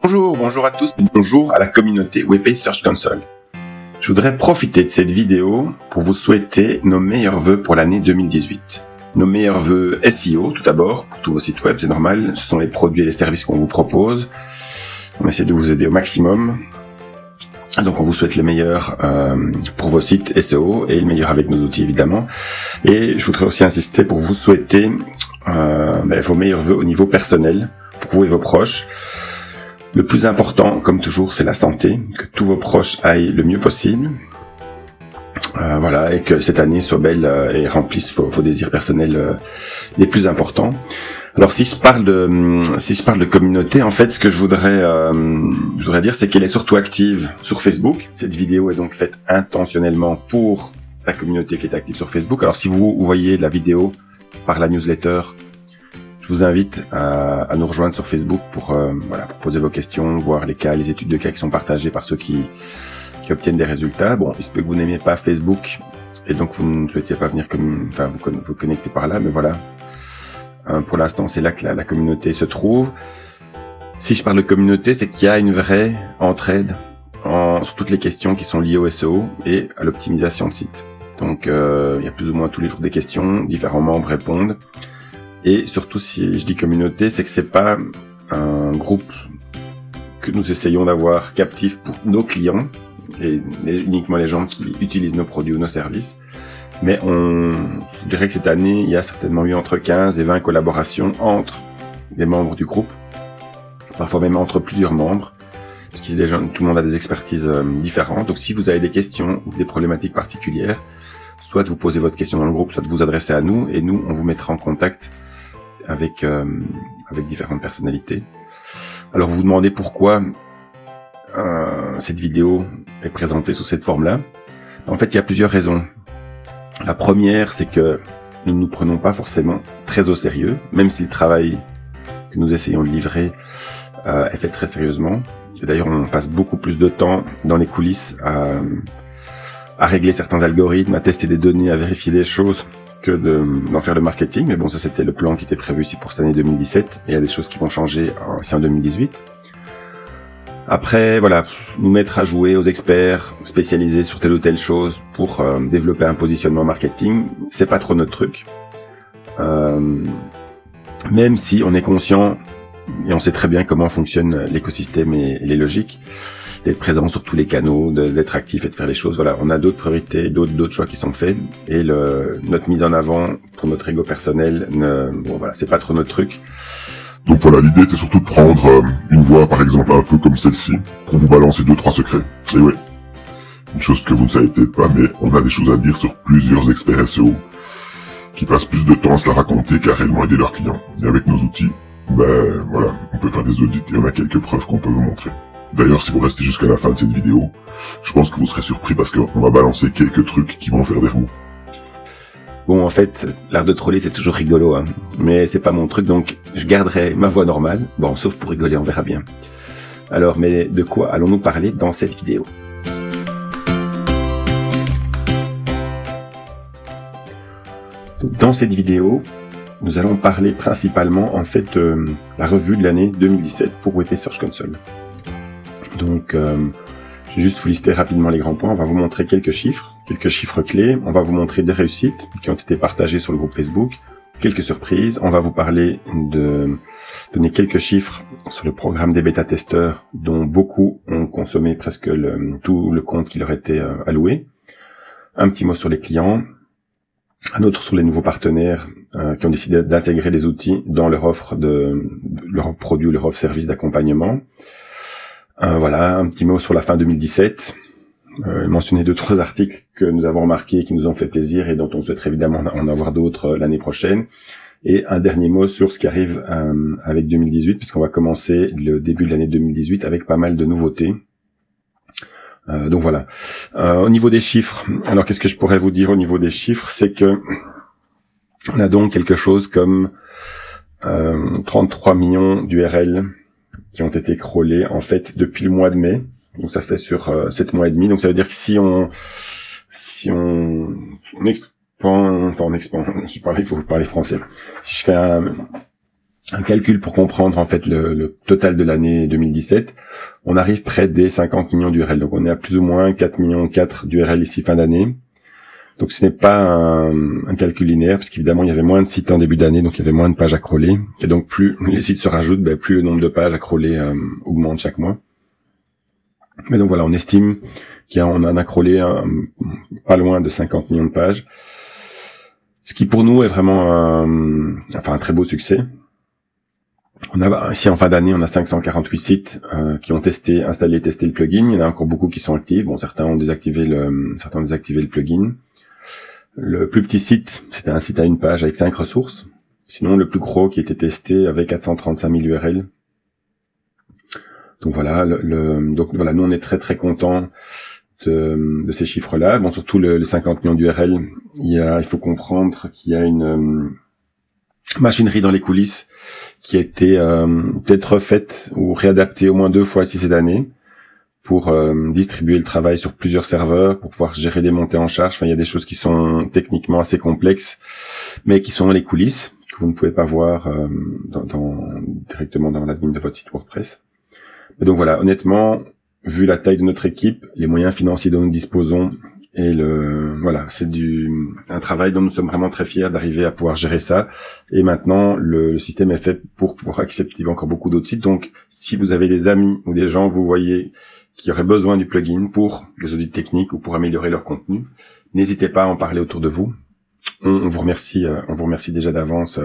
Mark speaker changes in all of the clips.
Speaker 1: Bonjour à tous, bonjour à la communauté WebPay Search Console. Je voudrais profiter de cette vidéo pour vous souhaiter nos meilleurs vœux pour l'année 2018. Nos meilleurs vœux SEO, tout d'abord, pour tous vos sites web, c'est normal, ce sont les produits et les services qu'on vous propose. On essaie de vous aider au maximum. Donc on vous souhaite le meilleur pour vos sites SEO et le meilleur avec nos outils évidemment. Et je voudrais aussi insister pour vous souhaiter vos meilleurs vœux au niveau personnel, pour vous et vos proches. Le plus important, comme toujours, c'est la santé, que tous vos proches aillent le mieux possible. Et que cette année soit belle et remplisse vos désirs personnels les plus importants. Alors si je parle de communauté, en fait, ce que je voudrais dire, c'est qu'elle est surtout active sur Facebook. Cette vidéo est donc faite intentionnellement pour la communauté qui est active sur Facebook. Alors si vous voyez la vidéo par la newsletter, je vous invite à nous rejoindre sur Facebook pour poser vos questions, voir les cas, les études de cas qui sont partagées par ceux qui obtiennent des résultats. Bon, il se peut que vous n'aimez pas Facebook et donc vous ne souhaitiez pas venir vous connecter par là, mais voilà. Pour l'instant, c'est là que la communauté se trouve. Si je parle de communauté, c'est qu'il y a une vraie entraide sur toutes les questions qui sont liées au SEO et à l'optimisation de site. Donc, il y a plus ou moins tous les jours des questions, différents membres répondent. Et surtout, si je dis communauté, c'est que c'est pas un groupe que nous essayons d'avoir captif pour nos clients et uniquement les gens qui utilisent nos produits ou nos services. Mais je dirais que cette année, il y a certainement eu entre 15 et 20 collaborations entre les membres du groupe, parfois même entre plusieurs membres, parce que tout le monde a des expertises différentes. Donc si vous avez des questions ou des problématiques particulières, soit vous posez votre question dans le groupe, soit vous adressez à nous, et nous, on vous mettra en contact avec différentes personnalités. Alors vous vous demandez pourquoi cette vidéo est présentée sous cette forme-là. En fait, il y a plusieurs raisons. La première, c'est que nous ne nous prenons pas forcément très au sérieux, même si le travail que nous essayons de livrer est fait très sérieusement. Et d'ailleurs, on passe beaucoup plus de temps dans les coulisses à régler certains algorithmes, à tester des données, à vérifier des choses, que d'en faire le marketing. Mais bon, ça c'était le plan qui était prévu ici pour cette année 2017. Et il y a des choses qui vont changer ici en 2018. Après, voilà, nous mettre à jouer aux experts spécialisés sur telle ou telle chose pour développer un positionnement marketing, c'est pas trop notre truc. Même si on est conscient et on sait très bien comment fonctionne l'écosystème et les logiques, d'être présent sur tous les canaux, d'être actif et de faire les choses. Voilà, on a d'autres priorités, d'autres choix qui sont faits et notre mise en avant pour notre ego personnel, c'est pas trop notre truc.
Speaker 2: Donc voilà, l'idée était surtout de prendre une voix par exemple un peu comme celle-ci, pour vous balancer 2-3 secrets. Et ouais, une chose que vous ne savez peut-être pas, mais on a des choses à dire sur plusieurs experts SEO, qui passent plus de temps à se la raconter qu'à réellement aider leurs clients. Et avec nos outils, on peut faire des audits et on a quelques preuves qu'on peut vous montrer. D'ailleurs, si vous restez jusqu'à la fin de cette vidéo, je pense que vous serez surpris parce qu'on va balancer quelques trucs qui vont faire des remous.
Speaker 1: Bon, en fait, l'art de troller, c'est toujours rigolo, hein. Mais c'est pas mon truc, donc je garderai ma voix normale. Bon, sauf pour rigoler, on verra bien. Alors, mais de quoi allons-nous parler dans cette vidéo? Donc, dans cette vidéo, nous allons parler principalement, en fait, de la revue de l'année 2017 pour WebPay Search Console. Donc, je vais juste vous lister rapidement les grands points. On va vous montrer quelques chiffres clés. On va vous montrer des réussites qui ont été partagées sur le groupe Facebook, quelques surprises. On va vous donner quelques chiffres sur le programme des bêta-testeurs, dont beaucoup ont consommé presque tout le compte qui leur était alloué. Un petit mot sur les clients. Un autre sur les nouveaux partenaires qui ont décidé d'intégrer des outils dans leur offre leur produit ou leur offre service d'accompagnement. Un petit mot sur la fin 2017. Mentionner 2-3 articles que nous avons remarqués, qui nous ont fait plaisir et dont on souhaiterait évidemment en avoir d'autres l'année prochaine. Et un dernier mot sur ce qui arrive avec 2018, puisqu'on va commencer le début de l'année 2018 avec pas mal de nouveautés. Donc voilà. Au niveau des chiffres, alors qu'est-ce que je pourrais vous dire au niveau des chiffres, c'est que on a donc quelque chose comme 33 millions d'URL qui ont été crawlés en fait depuis le mois de mai. Donc ça fait sur 7 mois et demi. Donc ça veut dire que si on expand, il faut parler français. Si je fais un calcul pour comprendre en fait le total de l'année 2017, on arrive près des 50 millions d'URL. Donc on est à plus ou moins 4 millions 4 d'URL ici fin d'année. Donc ce n'est pas un calcul linéaire, parce qu'évidemment il y avait moins de sites en début d'année, donc il y avait moins de pages à crawler. Et donc plus les sites se rajoutent, plus le nombre de pages à crawler augmente chaque mois. Mais donc voilà, on estime qu'on en a crawlé pas loin de 50 millions de pages. Ce qui pour nous est vraiment un très beau succès. On a ici en fin d'année, on a 548 sites qui ont installé et testé le plugin. Il y en a encore beaucoup qui sont actifs. Bon, certains ont désactivé le plugin. Le plus petit site, c'était un site à une page avec 5 ressources. Sinon, le plus gros qui était testé avait 435 000 URL. Donc voilà, donc voilà, nous on est très très contents de ces chiffres-là. Bon, surtout les 50 millions d'URL, il faut comprendre qu'il y a une machinerie dans les coulisses qui a été peut-être refaite ou réadaptée au moins 2 fois ici cette année pour distribuer le travail sur plusieurs serveurs, pour pouvoir gérer des montées en charge. Enfin, il y a des choses qui sont techniquement assez complexes, mais qui sont dans les coulisses, que vous ne pouvez pas voir directement dans l'admin de votre site WordPress. Et donc voilà, honnêtement, vu la taille de notre équipe, les moyens financiers dont nous disposons, et voilà, c'est un travail dont nous sommes vraiment très fiers d'arriver à pouvoir gérer ça. Et maintenant, le système est fait pour pouvoir accepter encore beaucoup d'autres sites. Donc, si vous avez des amis ou des gens, vous voyez, qui auraient besoin du plugin pour des audits techniques ou pour améliorer leur contenu, n'hésitez pas à en parler autour de vous. On vous remercie déjà d'avance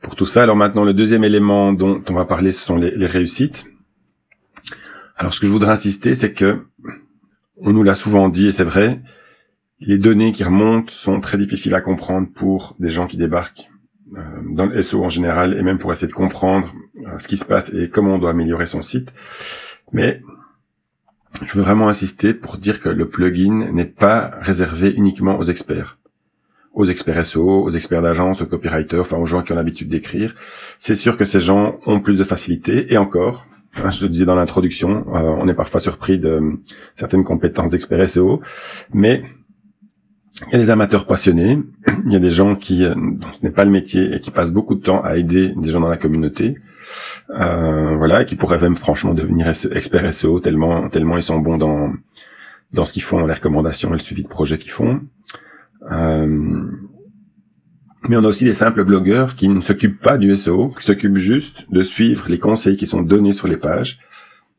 Speaker 1: pour tout ça. Alors maintenant, le deuxième élément dont on va parler, ce sont les réussites. Alors, ce que je voudrais insister, c'est que on nous l'a souvent dit, et c'est vrai, les données qui remontent sont très difficiles à comprendre pour des gens qui débarquent dans le SEO en général, et même pour essayer de comprendre ce qui se passe et comment on doit améliorer son site. Mais je veux vraiment insister pour dire que le plugin n'est pas réservé uniquement aux experts SEO, aux experts d'agence, aux copywriters, enfin aux gens qui ont l'habitude d'écrire. C'est sûr que ces gens ont plus de facilité, et encore, je le disais dans l'introduction, on est parfois surpris de certaines compétences d'experts SEO, mais il y a des amateurs passionnés, il y a des gens dont ce n'est pas le métier et qui passent beaucoup de temps à aider des gens dans la communauté, voilà, et qui pourraient même franchement devenir experts SEO tellement ils sont bons dans ce qu'ils font, dans les recommandations et le suivi de projets qu'ils font. Mais on a aussi des simples blogueurs qui ne s'occupent pas du SEO, qui s'occupent juste de suivre les conseils qui sont donnés sur les pages,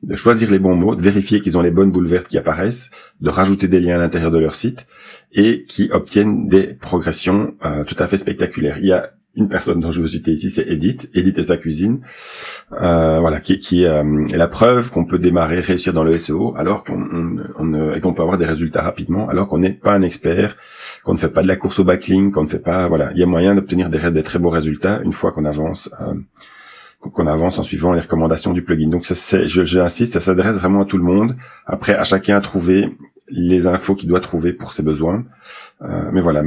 Speaker 1: de choisir les bons mots, de vérifier qu'ils ont les bonnes boules vertes qui apparaissent, de rajouter des liens à l'intérieur de leur site, et qui obtiennent des progressions tout à fait spectaculaires. Il y a une personne dont je veux citer ici, c'est Edith et sa cuisine, voilà, qui est la preuve qu'on peut démarrer, réussir dans le SEO, alors et qu'on peut avoir des résultats rapidement, alors qu'on n'est pas un expert, qu'on ne fait pas de la course au backlink, qu'on ne fait pas, voilà, il y a moyen d'obtenir des très beaux résultats une fois qu'on avance en suivant les recommandations du plugin. Donc j'insiste, ça s'adresse vraiment à tout le monde. Après, à chacun à trouver les infos qu'il doit trouver pour ses besoins. Mais voilà,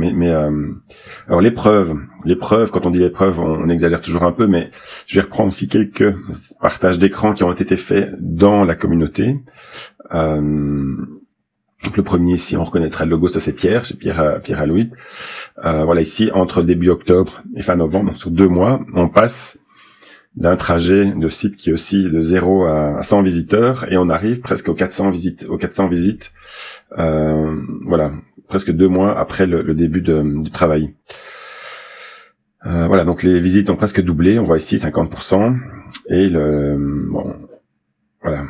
Speaker 1: alors les preuves, quand on dit les preuves, on exagère toujours un peu, mais je vais reprendre aussi quelques partages d'écran qui ont été faits dans la communauté. Donc le premier ici, on reconnaîtra le logo, ça c'est Pierre, c'est Pierre Alouit. Voilà, ici, entre début octobre et fin novembre, donc sur 2 mois, on passe d'un trajet de site qui est aussi de 0 à 100 visiteurs, et on arrive presque aux 400 visites, voilà, presque 2 mois après le début du travail. Voilà, donc les visites ont presque doublé, on voit ici 50%, et voilà.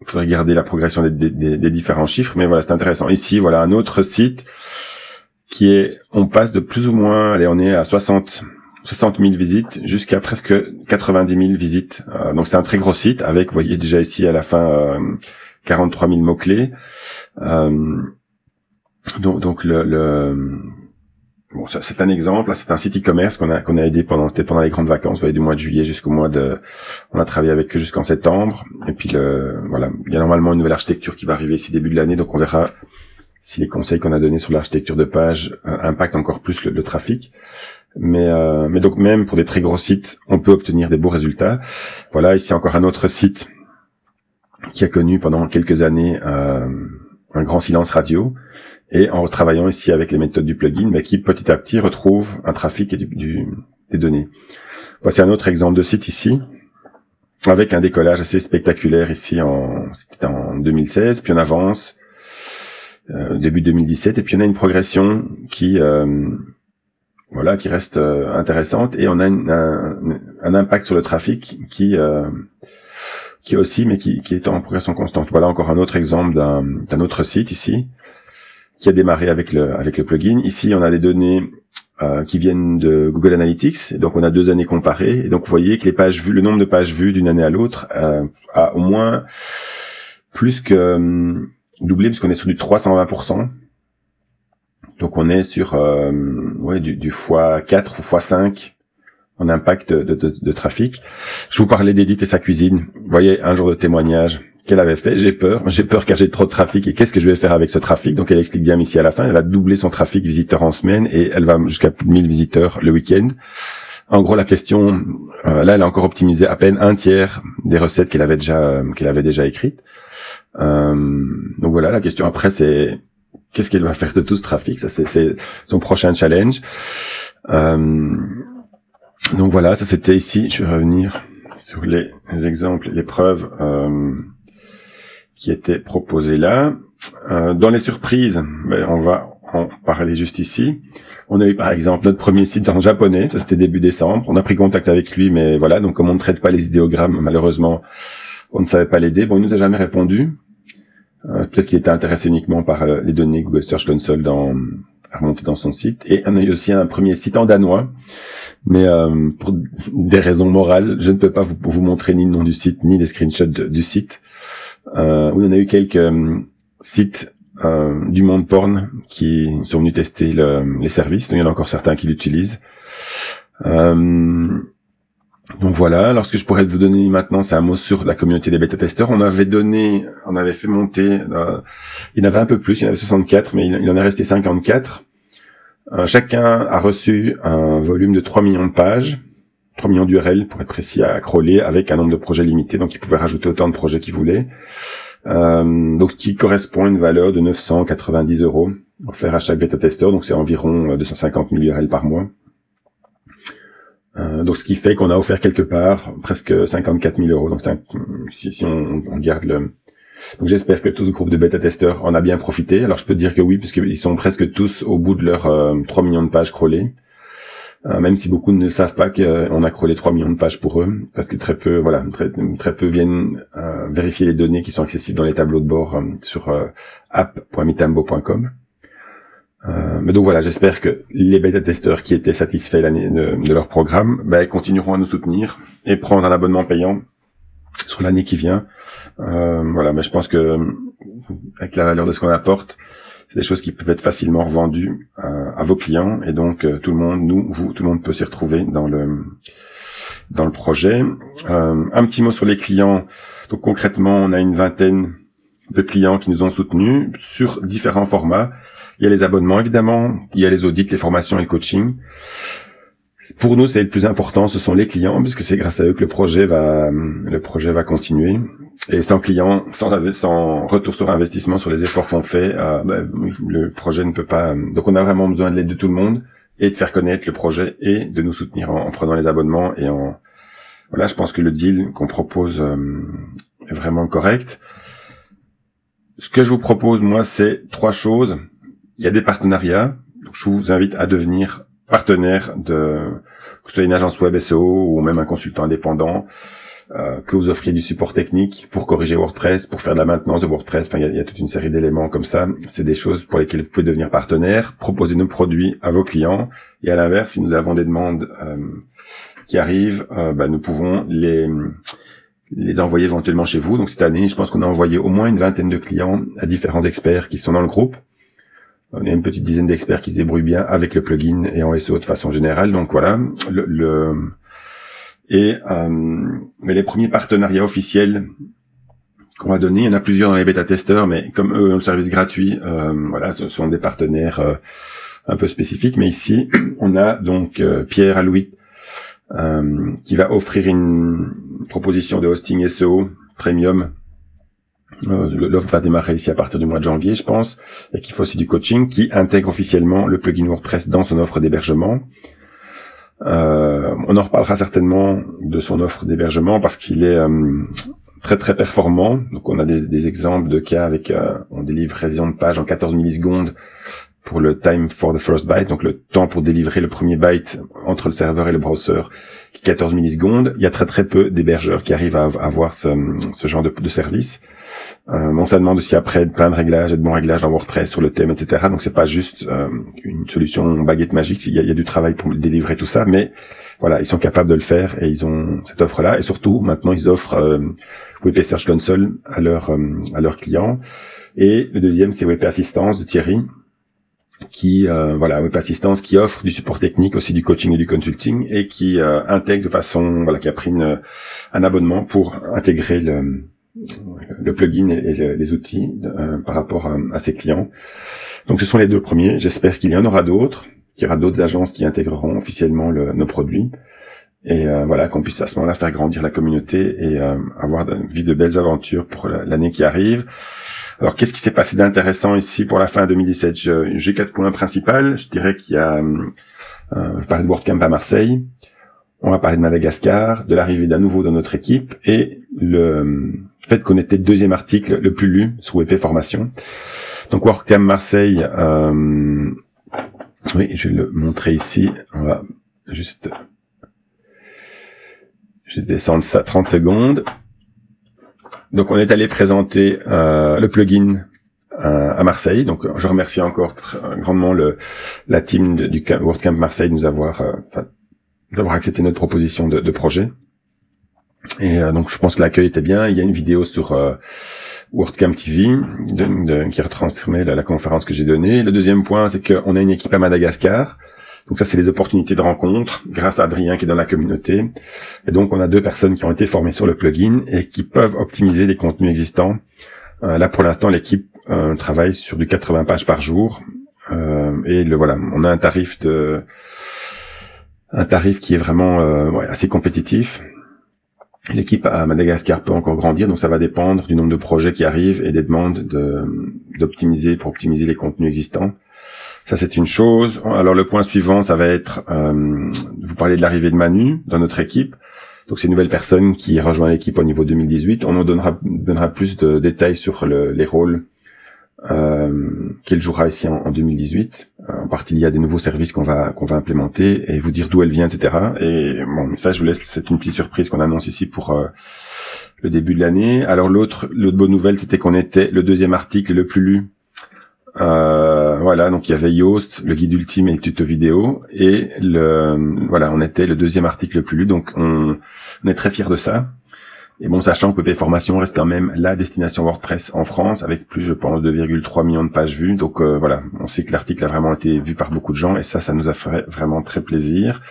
Speaker 1: Il faudrait regarder la progression des différents chiffres, mais voilà, c'est intéressant. Ici, voilà, un autre site on passe de plus ou moins, allez, on est à 60 000 visites jusqu'à presque 90 000 visites. Donc c'est un très gros site avec, vous voyez déjà ici à la fin, 43 000 mots-clés. Donc bon, ça, c'est un exemple. Là, c'est un site e-commerce qu'on a aidé pendant les grandes vacances, vous voyez, du mois de juillet on a travaillé avec eux jusqu'en septembre. Et puis voilà, il y a normalement une nouvelle architecture qui va arriver ici début de l'année, donc on verra si les conseils qu'on a donnés sur l'architecture de page impactent encore plus le trafic. Mais donc même pour des très gros sites, on peut obtenir des beaux résultats. Voilà, ici encore un autre site qui a connu pendant quelques années un grand silence radio, et en travaillant ici avec les méthodes du plugin, mais qui petit à petit retrouve un trafic et données. Voici un autre exemple de site ici, avec un décollage assez spectaculaire ici c'était en 2016, puis on avance, début 2017, et puis on a une progression qui reste intéressante, et on a un impact sur le trafic qui aussi, mais qui est en progression constante. Voilà encore un autre exemple d'un autre site ici, qui a démarré avec le plugin. Ici, on a des données qui viennent de Google Analytics, et donc on a 2 années comparées, et donc vous voyez que les pages vues, le nombre de pages vues d'une année à l'autre a au moins plus que doublé, puisqu'on est sur du 320%. Donc on est sur du x4 ou x5 en impact de trafic. Je vous parlais d'Edith et sa cuisine. Vous voyez, un jour de témoignage qu'elle avait fait. J'ai peur car j'ai trop de trafic, et qu'est-ce que je vais faire avec ce trafic? Donc elle explique bien ici à la fin, elle a doublé son trafic visiteur en semaine, et elle va jusqu'à plus de 1000 visiteurs le week-end. En gros, la question, là, elle a encore optimisé à peine un tiers des recettes qu'elle avait déjà écrites. Donc voilà, la question après, c'est qu'est-ce qu'elle va faire de tout ce trafic? Ça, c'est son prochain challenge. Donc voilà, ça c'était ici. Je vais revenir sur les exemples, les preuves qui étaient proposées là. Dans les surprises, on va en parler juste ici. On a eu par exemple notre premier site en japonais, ça c'était début décembre. On a pris contact avec lui, mais voilà, donc comme on ne traite pas les idéogrammes, malheureusement, on ne savait pas l'aider. Bon, il nous a jamais répondu. Peut-être qu'il était intéressé uniquement par les données Google Search Console à remonter dans son site. Et on a eu aussi un premier site en danois, mais pour des raisons morales, je ne peux pas vous montrer ni le nom du site, ni les screenshots du site. On a eu quelques sites du monde porn qui sont venus tester les services. Donc, il y en a encore certains qui l'utilisent. Donc voilà. Alors ce que je pourrais vous donner maintenant, c'est un mot sur la communauté des bêta-testeurs. On avait fait monter, il y en avait un peu plus, il y en avait 64, mais il en est resté 54. Chacun a reçu un volume de 3 millions de pages, 3 millions d'URL pour être précis à crawler, avec un nombre de projets limité, donc ils pouvaient rajouter autant de projets qu'ils voulaient. Donc qui correspond à une valeur de 990 € offert à chaque bêta-testeur, donc c'est environ 250 000 URL par mois. Donc ce qui fait qu'on a offert quelque part presque 54 000 €. Donc si on regarde donc j'espère que tout ce groupe de bêta-testeurs en a bien profité. Alors je peux dire que oui, puisqu'ils sont presque tous au bout de leurs 3 millions de pages crawlées. Même si beaucoup ne savent pas qu'on a crawlé 3 millions de pages pour eux, parce que très peu viennent vérifier les données qui sont accessibles dans les tableaux de bord sur app.mitambo.com. Mais donc voilà, j'espère que les bêta-testeurs qui étaient satisfaits de leur programme continueront à nous soutenir et prendre un abonnement payant sur l'année qui vient. Voilà, mais je pense que avec la valeur de ce qu'on apporte, c'est des choses qui peuvent être facilement revendues à vos clients, et donc tout le monde, tout le monde peut s'y retrouver dans le projet. Un petit mot sur les clients. Donc concrètement, on a une vingtaine de clients qui nous ont soutenus sur différents formats. Il y a les abonnements évidemment, il y a les audits, les formations et le coaching. Pour nous, c'est le plus important, ce sont les clients, puisque c'est grâce à eux que le projet va continuer. Et sans clients, sans retour sur investissement sur les efforts qu'on fait, le projet ne peut pas. Donc on a vraiment besoin de l'aide de tout le monde, et de faire connaître le projet, et de nous soutenir en prenant les abonnements, et voilà, je pense que le deal qu'on propose est vraiment correct. Ce que je vous propose, moi, c'est 3 choses. Il y a des partenariats. Donc je vous invite à devenir partenaire que ce soit une agence web SEO ou même un consultant indépendant, que vous offriez du support technique pour corriger WordPress, pour faire de la maintenance de WordPress. Enfin, il y a toute une série d'éléments comme ça. C'est des choses pour lesquelles vous pouvez devenir partenaire, proposer nos produits à vos clients. Et à l'inverse, si nous avons des demandes qui arrivent, nous pouvons les envoyer éventuellement chez vous. Donc cette année, je pense qu'on a envoyé au moins une vingtaine de clients à différents experts qui sont dans le groupe. On a une petite dizaine d'experts qui se débrouillent bien avec le plugin et en SEO de façon générale. Donc voilà, mais les premiers partenariats officiels qu'on va donner, il y en a plusieurs dans les bêta-testeurs, mais comme eux ont le service gratuit, voilà, ce sont des partenaires un peu spécifiques. Mais ici, on a donc Pierre Alouit qui va offrir une proposition de hosting SEO premium. L'offre va démarrer ici à partir du mois de janvier, je pense, et qu'il faut aussi du coaching, qui intègre officiellement le plugin WordPress dans son offre d'hébergement. On en reparlera certainement de son offre d'hébergement parce qu'il est très très performant. Donc on a des exemples de cas avec on délivre livraison de page en 14 millisecondes pour le time for the first byte, donc le temps pour délivrer le premier byte entre le serveur et le browser, qui est 14 millisecondes. Il y a très très peu d'hébergeurs qui arrivent à avoir ce genre de service. Bon, ça demande aussi après plein de réglages et de bons réglages dans WordPress sur le thème, etc. Donc c'est pas juste une solution baguette magique. Il y a du travail pour délivrer tout ça, mais voilà, ils sont capables de le faire et ils ont cette offre-là. Et surtout, maintenant, ils offrent WP Search Console à leurs clients. Et le deuxième, c'est WP Assistance de Thierry, qui WP Assistance qui offre du support technique, aussi du coaching et du consulting, et qui intègre de façon qui a pris un abonnement pour intégrer le plugin et les outils par rapport à ses clients. Donc ce sont les deux premiers. J'espère qu'il y en aura d'autres, qu'il y aura d'autres agences qui intégreront officiellement nos produits, et qu'on puisse à ce moment-là faire grandir la communauté et vivre de belles aventures pour l'année qui arrive. Alors, qu'est-ce qui s'est passé d'intéressant ici pour la fin 2017? J'ai 4 points principaux. Je dirais qu'il y a, je parlais de WordCamp à Marseille. On va parler de Madagascar, de l'arrivée d'un nouveau dans notre équipe et le fait qu'on était le deuxième article le plus lu sur WP Formation. Donc, WordCamp Marseille, oui, je vais le montrer ici. On va juste descendre ça 30 secondes. Donc on est allé présenter le plugin à Marseille. Donc je remercie encore grandement la team du WordCamp Marseille de nous avoir d'avoir accepté notre proposition de projet. Et donc je pense que l'accueil était bien. Il y a une vidéo sur WordCamp TV qui retransmet la conférence que j'ai donnée. Le deuxième point, c'est qu'on a une équipe à Madagascar. Donc ça, c'est les opportunités de rencontre grâce à Adrien qui est dans la communauté. Et donc, on a 2 personnes qui ont été formées sur le plugin et qui peuvent optimiser les contenus existants. Là, pour l'instant, l'équipe travaille sur du 80 pages par jour. Et on a un tarif qui est vraiment assez compétitif. L'équipe à Madagascar peut encore grandir, donc ça va dépendre du nombre de projets qui arrivent et des demandes pour optimiser les contenus existants. Ça, c'est une chose. Alors, le point suivant, ça va être, vous parlez de l'arrivée de Manu dans notre équipe. Donc, c'est une nouvelle personne qui rejoint l'équipe au niveau 2018. On en donnera plus de détails sur les rôles qu'elle jouera ici en 2018. En partie, il y a des nouveaux services qu'on va implémenter et vous dire d'où elle vient, etc. Et bon, ça, je vous laisse. C'est une petite surprise qu'on annonce ici pour le début de l'année. Alors, l'autre bonne nouvelle, c'était qu'on était le deuxième article le plus lu. Donc il y avait Yoast, le guide ultime et le tuto vidéo, et on était le deuxième article le plus lu, donc on est très fiers de ça. Et bon, sachant que WP Formation reste quand même la destination WordPress en France, avec plus, je pense, 2,3 millions de pages vues. Donc on sait que l'article a vraiment été vu par beaucoup de gens, et ça nous a fait vraiment très plaisir.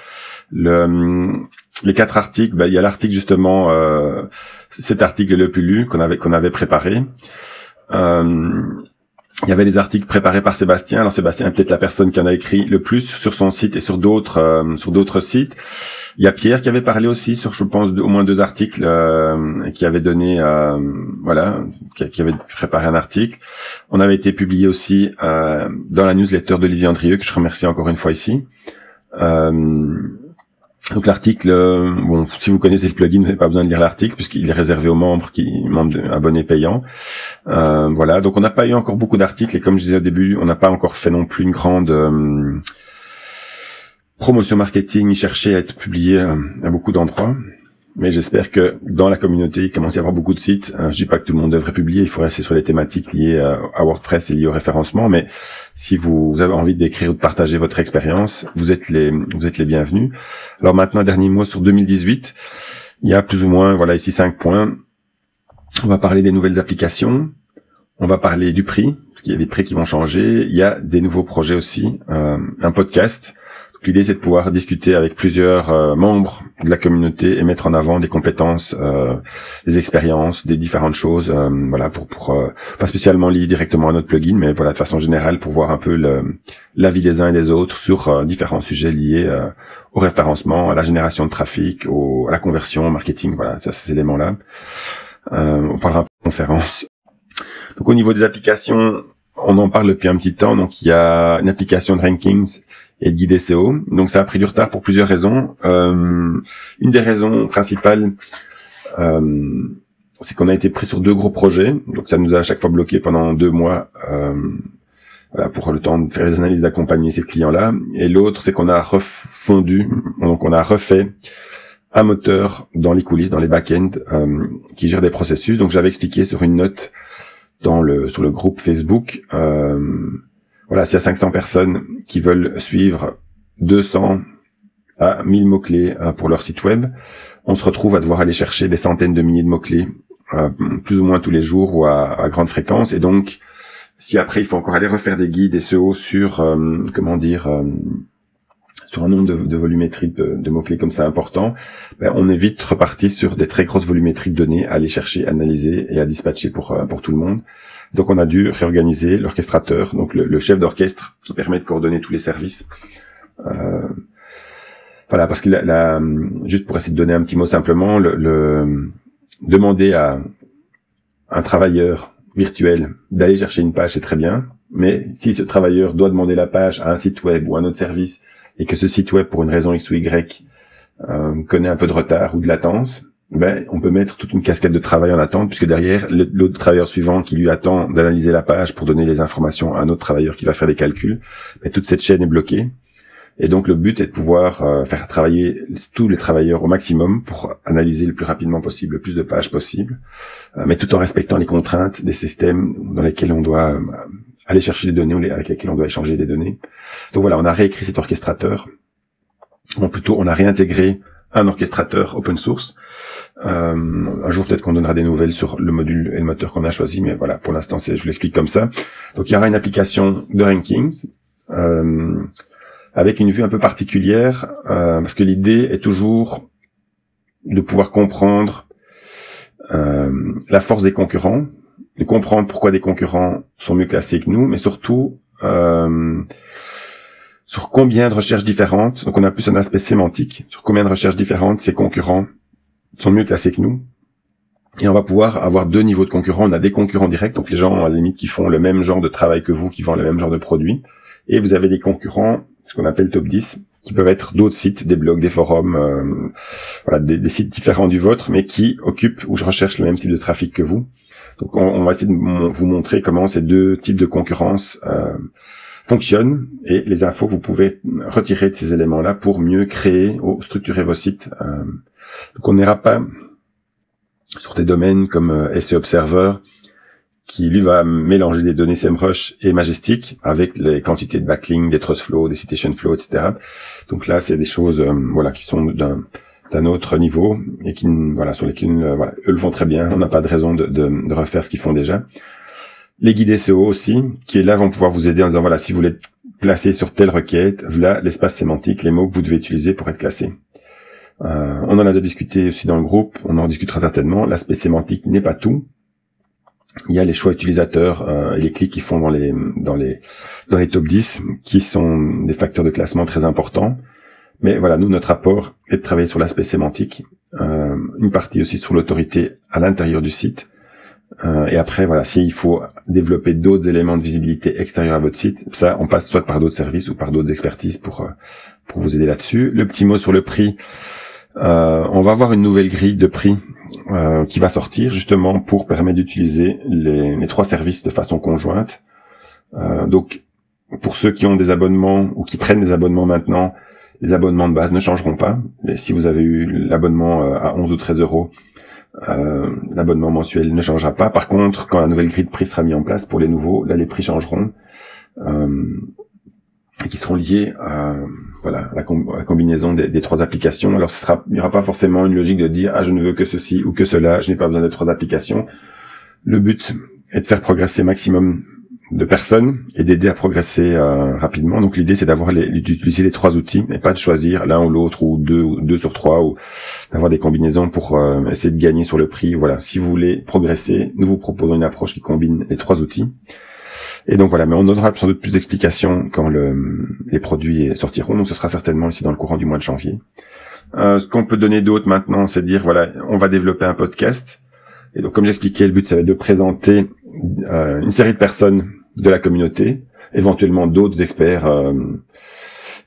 Speaker 1: Les 4 articles, il y a l'article justement, cet article le plus lu qu'on avait préparé. Il y avait des articles préparés par Sébastien. Alors Sébastien est peut-être la personne qui en a écrit le plus sur son site et sur d'autres sites. Il y a Pierre qui avait parlé aussi sur, je pense, au moins 2 articles, qui avait donné, qui avait préparé un article. On avait été publié aussi dans la newsletter d'Olivier Andrieux, que je remercie encore une fois ici. Donc l'article, si vous connaissez le plugin, vous n'avez pas besoin de lire l'article puisqu'il est réservé aux membres abonnés payants. Donc on n'a pas eu encore beaucoup d'articles et comme je disais au début, on n'a pas encore fait non plus une grande promotion marketing ni chercher à être publié à beaucoup d'endroits. Mais j'espère que dans la communauté, il commence à y avoir beaucoup de sites. Je dis pas que tout le monde devrait publier, il faut rester sur les thématiques liées à WordPress et liées au référencement. Mais si vous avez envie d'écrire ou de partager votre expérience, vous êtes les bienvenus. Alors maintenant, dernier mot sur 2018. Il y a plus ou moins, ici 5 points. On va parler des nouvelles applications. On va parler du prix, parce qu'il y a des prix qui vont changer. Il y a des nouveaux projets aussi. Un podcast. L'idée, c'est de pouvoir discuter avec plusieurs membres de la communauté et mettre en avant des compétences, des expériences, des différentes choses, pour pas spécialement liées directement à notre plugin, mais de façon générale pour voir un peu l'avis des uns et des autres sur différents sujets liés au référencement, à la génération de trafic, à la conversion, au marketing, ces éléments-là. On parlera de conférence. Donc au niveau des applications, on en parle depuis un petit temps. Donc il y a une application de rankings et de guide SEO. Donc ça a pris du retard pour plusieurs raisons. Une des raisons principales, c'est qu'on a été pris sur 2 gros projets, donc ça nous a à chaque fois bloqué pendant 2 mois, pour le temps de faire les analyses, d'accompagner ces clients-là. Et l'autre, c'est qu'on a donc on a refait un moteur dans les coulisses, dans les back-ends, qui gère des processus. Donc j'avais expliqué sur une note sur le groupe Facebook, s'il y a 500 personnes qui veulent suivre 200 à 1000 mots-clés pour leur site web, on se retrouve à devoir aller chercher des centaines de milliers de mots-clés, plus ou moins tous les jours ou à grande fréquence. Et donc, si après il faut encore aller refaire des guides SEO sur, sur un nombre de volumétrie de mots-clés comme ça important, on est vite reparti sur des très grosses volumétries de données à aller chercher, analyser et à dispatcher pour tout le monde. Donc on a dû réorganiser l'orchestrateur, donc le chef d'orchestre qui permet de coordonner tous les services. Parce que juste pour essayer de donner un petit mot simplement, demander à un travailleur virtuel d'aller chercher une page, c'est très bien, mais si ce travailleur doit demander la page à un site web ou à un autre service, et que ce site web, pour une raison X ou Y, connaît un peu de retard ou de latence, on peut mettre toute une cascade de travail en attente, puisque derrière, l'autre travailleur suivant qui lui attend d'analyser la page pour donner les informations à un autre travailleur qui va faire des calculs, toute cette chaîne est bloquée. Et donc le but, c'est de pouvoir faire travailler tous les travailleurs au maximum pour analyser le plus rapidement possible, le plus de pages possible, mais tout en respectant les contraintes des systèmes dans lesquels on doit aller chercher des données ou avec lesquels on doit échanger des données. Donc voilà, on a réécrit cet orchestrateur. On a réintégré un orchestrateur open source. Un jour, peut-être qu'on donnera des nouvelles sur le module et le moteur qu'on a choisi, mais voilà, pour l'instant, je vous l'explique comme ça. Donc il y aura une application de rankings, avec une vue un peu particulière, parce que l'idée est toujours de pouvoir comprendre la force des concurrents, de comprendre pourquoi des concurrents sont mieux classés que nous, mais surtout sur combien de recherches différentes, donc on a plus un aspect sémantique, sur combien de recherches différentes ces concurrents sont mieux classés que nous. Et on va pouvoir avoir 2 niveaux de concurrents. On a des concurrents directs, donc les gens à la limite qui font le même genre de travail que vous, qui vendent le même genre de produits. Et vous avez des concurrents, ce qu'on appelle top 10, qui peuvent être d'autres sites, des blogs, des forums, des sites différents du vôtre, mais qui occupent ou recherchent le même type de trafic que vous. Donc on va essayer de vous montrer comment ces 2 types de concurrence fonctionnent et les infos que vous pouvez retirer de ces éléments-là pour mieux créer ou structurer vos sites. Donc on n'ira pas sur des domaines comme SEO Observer, qui lui va mélanger des données SEMrush et Majestic avec les quantités de backlinks, des TrustFlow, des citation flow, etc. Donc là, c'est des choses qui sont d'un autre niveau et qui sur lesquelles eux le font très bien. On n'a pas de raison de refaire ce qu'ils font déjà. Les guides SEO aussi, qui là vont pouvoir vous aider en disant si vous voulez être placé sur telle requête, voilà l'espace sémantique, les mots que vous devez utiliser pour être classé. On en a déjà discuté aussi dans le groupe, on en discutera certainement. L'aspect sémantique n'est pas tout. Il y a les choix utilisateurs et les clics qu'ils font dans les top 10 qui sont des facteurs de classement très importants. Mais voilà, nous, notre apport est de travailler sur l'aspect sémantique, une partie aussi sur l'autorité à l'intérieur du site. Et après, s'il faut développer d'autres éléments de visibilité extérieurs à votre site, ça, on passe soit par d'autres services ou par d'autres expertises pour vous aider là-dessus. Le petit mot sur le prix, on va avoir une nouvelle grille de prix qui va sortir justement pour permettre d'utiliser les 3 services de façon conjointe. Donc, pour ceux qui ont des abonnements ou qui prennent des abonnements maintenant, les abonnements de base ne changeront pas. Mais si vous avez eu l'abonnement à 11 ou 13 euros, l'abonnement mensuel ne changera pas. Par contre, quand la nouvelle grille de prix sera mise en place pour les nouveaux, là les prix changeront et qui seront liés à la combinaison des 3 applications. Alors il n'y aura pas forcément une logique de dire je ne veux que ceci ou que cela, je n'ai pas besoin des 3 applications. Le but est de faire progresser maximum de personnes et d'aider à progresser rapidement. Donc l'idée c'est d'utiliser les 3 outils et pas de choisir l'un ou l'autre ou deux sur 3 ou d'avoir des combinaisons pour essayer de gagner sur le prix. Voilà, si vous voulez progresser, nous vous proposons une approche qui combine les 3 outils. Et donc mais on donnera sans doute plus d'explications quand les produits sortiront. Donc ce sera certainement ici dans le courant du mois de janvier. Ce qu'on peut donner d'autre maintenant, c'est de dire on va développer un podcast. Et donc comme j'expliquais, le but ça va être de présenter une série de personnes de la communauté, éventuellement d'autres experts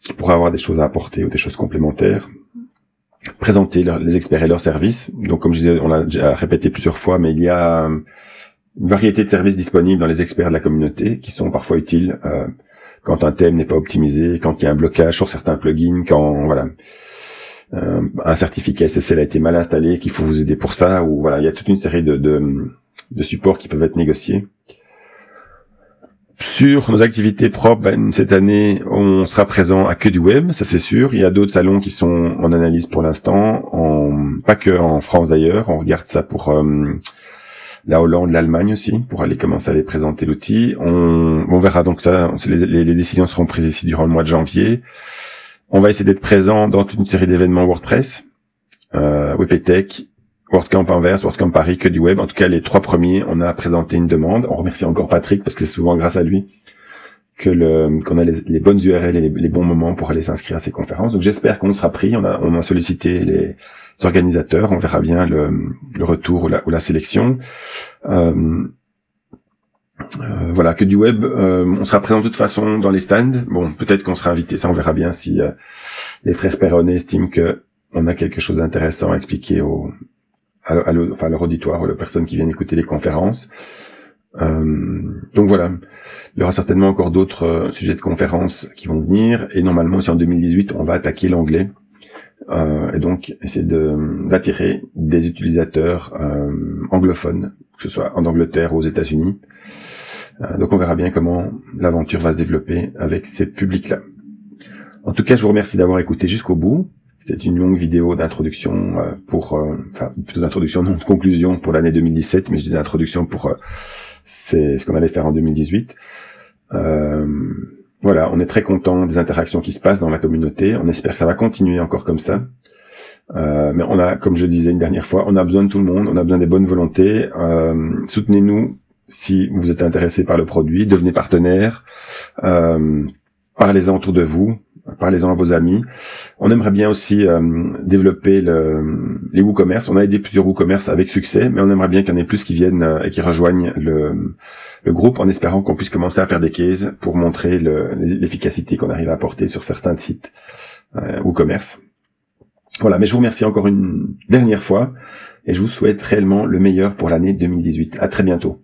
Speaker 1: qui pourraient avoir des choses à apporter ou des choses complémentaires. Présenter les experts et leurs services. Donc, comme je disais, on l'a déjà répété plusieurs fois, mais il y a une variété de services disponibles dans les experts de la communauté qui sont parfois utiles quand un thème n'est pas optimisé, quand il y a un blocage sur certains plugins, quand voilà un certificat SSL a été mal installé, qu'il faut vous aider pour ça, ou voilà, il y a toute une série de supports qui peuvent être négociés. Sur nos activités propres, cette année, on sera présent à Que du Web, ça c'est sûr. Il y a d'autres salons qui sont en analyse pour l'instant, pas que en France d'ailleurs. On regarde ça pour la Hollande, l'Allemagne aussi, pour aller commencer à les présenter l'outil. On verra donc ça. Les décisions seront prises ici durant le mois de janvier. On va essayer d'être présent dans toute une série d'événements WordPress, WPTech, WordCamp Anvers, WordCamp Paris, Que du Web. En tout cas, les 3 premiers, on a présenté une demande. On remercie encore Patrick parce que c'est souvent grâce à lui qu'on a les bonnes URL et les bons moments pour aller s'inscrire à ces conférences. Donc j'espère qu'on sera pris. On a sollicité les organisateurs. On verra bien le retour ou la sélection. Voilà, Que du Web, on sera présent de toute façon dans les stands. Bon, peut-être qu'on sera invité, ça on verra bien si les frères Perronnet estiment que on a quelque chose d'intéressant à expliquer à leur auditoire ou aux personnes qui viennent écouter les conférences. Donc voilà, il y aura certainement encore d'autres sujets de conférences qui vont venir, et normalement si en 2018 on va attaquer l'anglais et donc essayer d'attirer des utilisateurs anglophones, que ce soit en Angleterre ou aux États-Unis. Donc on verra bien comment l'aventure va se développer avec ces publics-là. En tout cas, je vous remercie d'avoir écouté jusqu'au bout. C'était une longue vidéo d'introduction plutôt d'introduction, non de conclusion pour l'année 2017, mais je disais introduction pour c'est ce qu'on allait faire en 2018. Voilà, on est très content des interactions qui se passent dans la communauté. On espère que ça va continuer encore comme ça. Mais on a, comme je le disais une dernière fois, on a besoin de tout le monde, on a besoin des bonnes volontés. Soutenez-nous si vous êtes intéressé par le produit, devenez partenaire, parlez-en autour de vous, parlez-en à vos amis. On aimerait bien aussi développer les WooCommerce. On a aidé plusieurs WooCommerce avec succès, mais on aimerait bien qu'il y en ait plus qui viennent et qui rejoignent le groupe, en espérant qu'on puisse commencer à faire des cases pour montrer l'efficacité qu'on arrive à apporter sur certains sites WooCommerce. Voilà, mais je vous remercie encore une dernière fois et je vous souhaite réellement le meilleur pour l'année 2018. À très bientôt.